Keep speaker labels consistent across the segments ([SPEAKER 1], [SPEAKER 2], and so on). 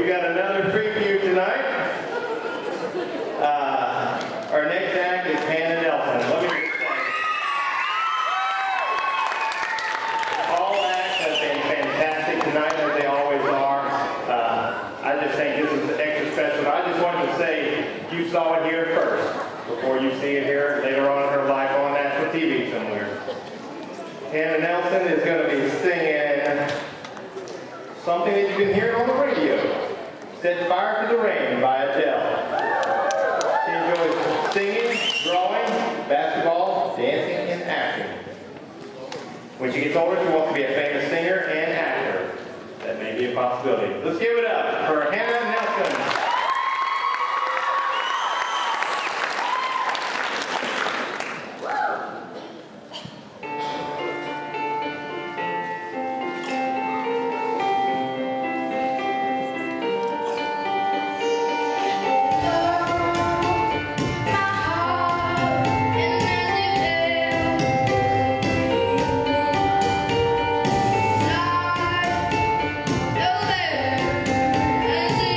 [SPEAKER 1] we've got another treat for you tonight. Our next act is Hanah. Let me just say, all acts have been fantastic tonight, as they always are. I just think this is extra special. I just wanted to say you saw it here first before you see it here later on in her life on national TV somewhere. Hanah Nelson is going to be singing something that you can hear on the radio. Set Fire to the Rain by Adele. She enjoys singing, drawing, basketball, dancing, and acting. When she gets older, she wants to be a famous singer and actor. That may be a possibility. Let's give it up for Hanah Nelson.
[SPEAKER 2] And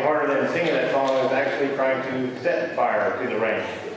[SPEAKER 1] harder than singing that song is actually trying to set fire to the range.